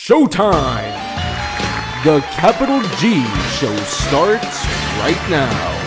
Showtime! The Capital G show starts right now.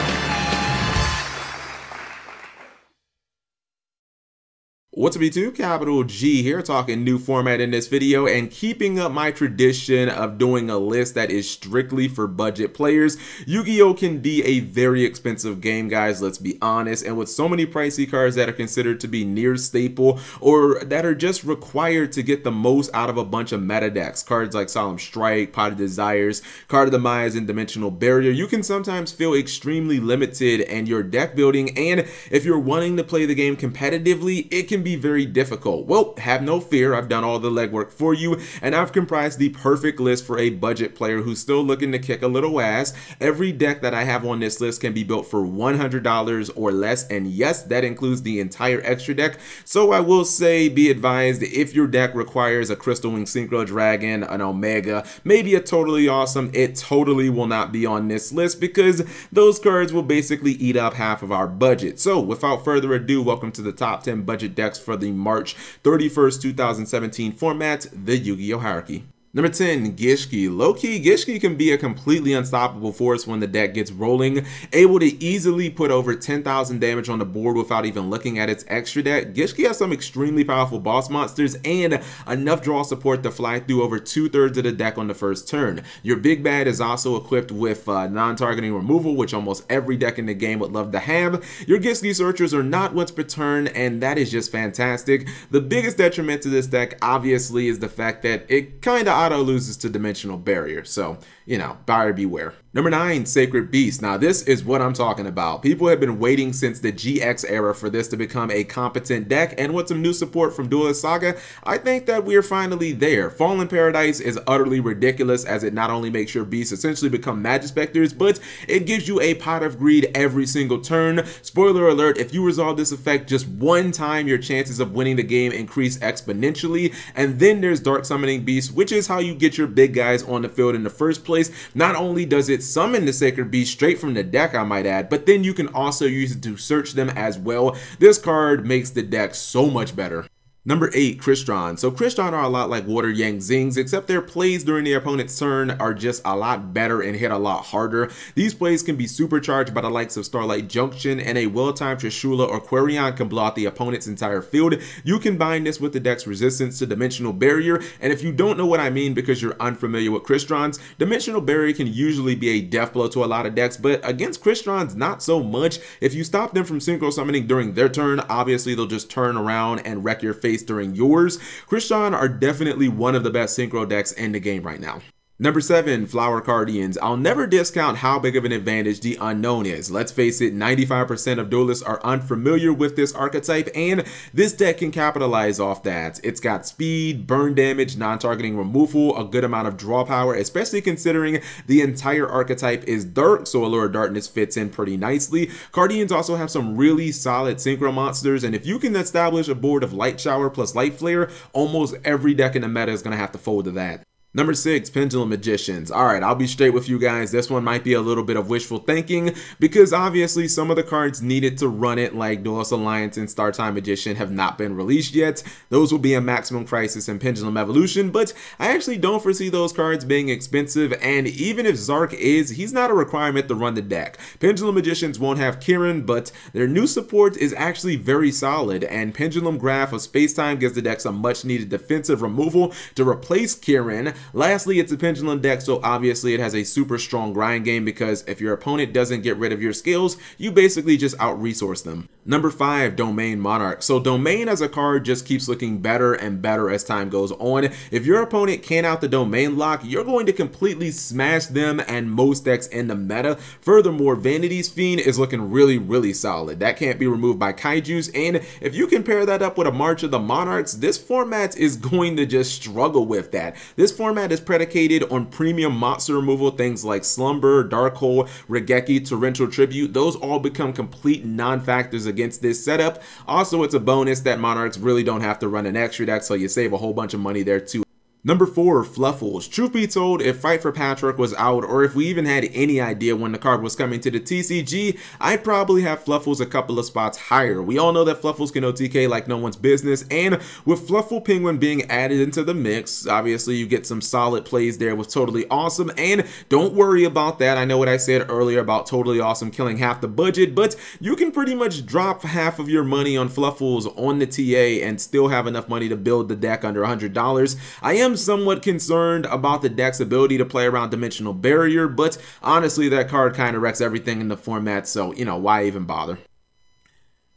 What's up YouTube, Capital G here, talking new format in this video and keeping up my tradition of doing a list that is strictly for budget players. Yu-Gi-Oh can be a very expensive game, guys, let's be honest, and with so many pricey cards that are considered to be near staple or that are just required to get the most out of a bunch of meta decks, cards like Solemn Strike, Pot of Desires, Card of the Demise, and Dimensional Barrier, you can sometimes feel extremely limited in your deck building, and if you're wanting to play the game competitively, it can be very difficult. Well, have no fear, I've done all the legwork for you, and I've comprised the perfect list for a budget player who's still looking to kick a little ass. Every deck that I have on this list can be built for $100 or less, and yes, that includes the entire extra deck. So I will say, be advised, if your deck requires a Crystal Wing Synchro Dragon, an Omega, maybe a Totally Awesome, it totally will not be on this list because those cards will basically eat up half of our budget. So without further ado, welcome to the top 10 budget decks for the March 31st, 2017 format, the Yu-Gi-Oh hierarchy. Number 10, Gishki. Low-key, Gishki can be a completely unstoppable force when the deck gets rolling, able to easily put over 10,000 damage on the board without even looking at its extra deck. Gishki has some extremely powerful boss monsters and enough draw support to fly through over 2/3 of the deck on the first turn. Your big bad is also equipped with non-targeting removal, which almost every deck in the game would love to have. Your Gishki searchers are not once per turn, and that is just fantastic. The biggest detriment to this deck, obviously, is the fact that it kind of auto loses to Dimensional Barrier, so you know, buyer beware. Number 9, Sacred Beast. Now this is what I'm talking about. People have been waiting since the GX era for this to become a competent deck, and with some new support from Duelist Saga, I think that we're finally there. Fallen Paradise is utterly ridiculous as it not only makes your beasts essentially become Magic Specters, but it gives you a pot of greed every single turn. Spoiler alert, if you resolve this effect just one time, your chances of winning the game increase exponentially. And then there's Dark Summoning Beast, which is how you get your big guys on the field in the first place. Not only does it summon the Sacred Beast straight from the deck, I might add, but then you can also use it to search them as well. This card makes the deck so much better. Number 8, Crystron. So Crystron are a lot like Water Yang Zings, except their plays during the opponent's turn are just a lot better and hit a lot harder. These plays can be supercharged by the likes of Starlight Junction, and a well-timed Trishula or Quarion can blow out the opponent's entire field. You combine this with the deck's resistance to Dimensional Barrier, and if you don't know what I mean because you're unfamiliar with Crystrons, Dimensional Barrier can usually be a death blow to a lot of decks, but against Crystrons, not so much. If you stop them from synchro summoning during their turn, obviously they'll just turn around and wreck your face during yours. Crystron are definitely one of the best synchro decks in the game right now. Number 7, Flower Guardians. I'll never discount how big of an advantage the Unknown is. Let's face it, 95% of duelists are unfamiliar with this archetype, and this deck can capitalize off that. It's got speed, burn damage, non-targeting removal, a good amount of draw power, especially considering the entire archetype is dark, so Allure of Darkness fits in pretty nicely. Guardians also have some really solid synchro monsters, and if you can establish a board of Light Shower plus Light Flare, almost every deck in the meta is going to have to fold to that. Number 6, Pendulum Magicians. Alright, I'll be straight with you guys. This one might be a little bit of wishful thinking because obviously some of the cards needed to run it, like Duelist Alliance and Star Time Magician, have not been released yet. Those will be in Maximum Crisis and Pendulum Evolution, but I actually don't foresee those cards being expensive, and even if Zark is, he's not a requirement to run the deck. Pendulum Magicians won't have Kirin, but their new support is actually very solid, and Pendulum Graph of Spacetime gives the deck some much needed defensive removal to replace Kirin. Lastly, it's a Pendulum deck, so obviously it has a super strong grind game because if your opponent doesn't get rid of your skills, you basically just out-resource them. Number 5, Domain Monarch. So Domain as a card just keeps looking better and better as time goes on. If your opponent can't out the Domain lock, you're going to completely smash them and most decks in the meta. Furthermore, Vanity's Fiend is looking really solid. That can't be removed by Kaijus, and if you can pair that up with a March of the Monarchs, this format is going to just struggle with that. This format is predicated on premium monster removal, things like Slumber, Dark Hole, Regeki, Torrential Tribute. Those all become complete non-factors against this setup. Also, it's a bonus that Monarchs really don't have to run an extra deck, so you save a whole bunch of money there too. Number 4, Fluffles. Truth be told, if Fight for Patrick was out, or if we even had any idea when the card was coming to the TCG, I'd probably have Fluffles a couple of spots higher. We all know that Fluffles can OTK like no one's business, and with Fluffle Penguin being added into the mix, obviously you get some solid plays there with Totally Awesome, and don't worry about that. I know what I said earlier about Totally Awesome killing half the budget, but you can pretty much drop half of your money on Fluffles on the TA and still have enough money to build the deck under $100. I am somewhat concerned about the deck's ability to play around Dimensional Barrier, but honestly that card kind of wrecks everything in the format, so you know, why even bother?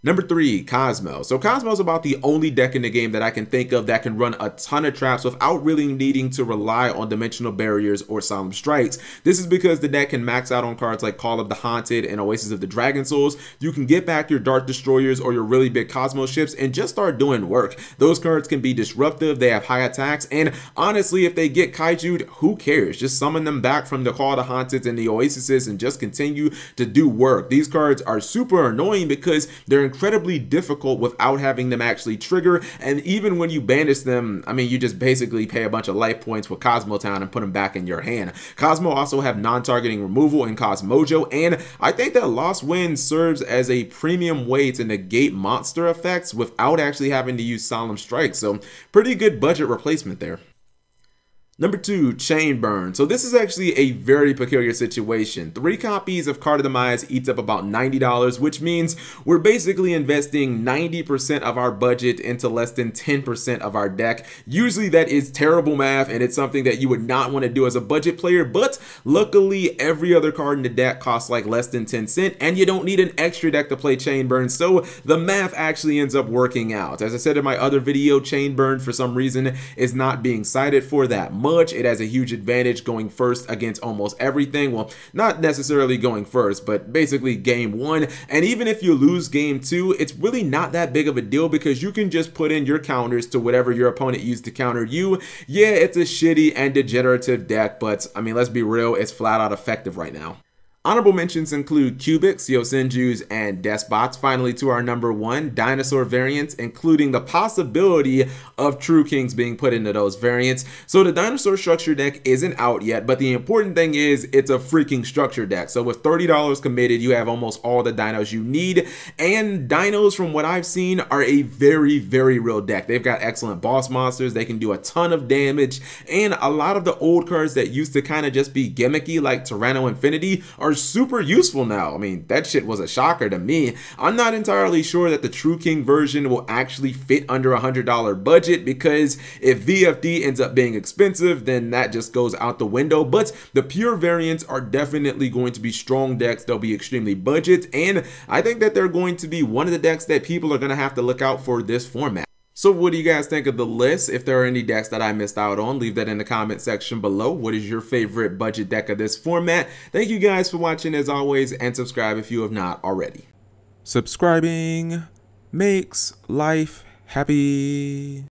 Number 3, Cosmo. So Cosmo's about the only deck in the game that I can think of that can run a ton of traps without really needing to rely on Dimensional Barriers or Solemn Strikes. This is because the deck can max out on cards like Call of the Haunted and Oasis of the Dragon Souls. You can get back your Dart Destroyers or your really big Cosmo ships and just start doing work. Those cards can be disruptive, they have high attacks, and honestly, if they get kaiju'd, who cares? Just summon them back from the Call of the Haunted and the Oases and just continue to do work. These cards are super annoying because they're incredibly difficult without having them actually trigger, and even when you banish them, I mean, you just basically pay a bunch of life points with Cosmo Town and put them back in your hand. Cosmo also have non-targeting removal in Cosmojo, and I think that Lost Wind serves as a premium way to negate monster effects without actually having to use Solemn Strike, so pretty good budget replacement there. Number 2, Chain Burn. So this is actually a very peculiar situation. 3 copies of Card of Demise eats up about $90, which means we're basically investing 90% of our budget into less than 10% of our deck. Usually that is terrible math, and it's something that you would not want to do as a budget player, but luckily every other card in the deck costs like less than 10 cents, and you don't need an extra deck to play Chain Burn, so the math actually ends up working out. As I said in my other video, Chain Burn for some reason is not being cited for that much. It has a huge advantage going first against almost everything. Well, not necessarily going first, but basically game 1. And even if you lose game 2, it's really not that big of a deal because you can just put in your counters to whatever your opponent used to counter you. Yeah, it's a shitty and degenerative deck, but I mean, let's be real, it's flat out effective right now. Honorable mentions include Cubics, Yosenjus, and Despots. Finally, to our number 1, Dinosaur variants, including the possibility of True Kings being put into those variants. So the Dinosaur structure deck isn't out yet, but the important thing is it's a freaking structure deck. So with $30 committed, you have almost all the dinos you need. And dinos, from what I've seen, are a very, very real deck. They've got excellent boss monsters. They can do a ton of damage. And a lot of the old cards that used to kind of just be gimmicky, like Tyranno Infinity, are super useful now. I mean, that shit was a shocker to me. I'm not entirely sure that the True King version will actually fit under $100 budget, because if VFD ends up being expensive, then that just goes out the window. But the pure variants are definitely going to be strong decks. They'll be extremely budget, and I think that they're going to be one of the decks that people are going to have to look out for this format. So what do you guys think of the list? If there are any decks that I missed out on, leave that in the comment section below. What is your favorite budget deck of this format? Thank you guys for watching as always, and subscribe if you have not already. Subscribing makes life happy.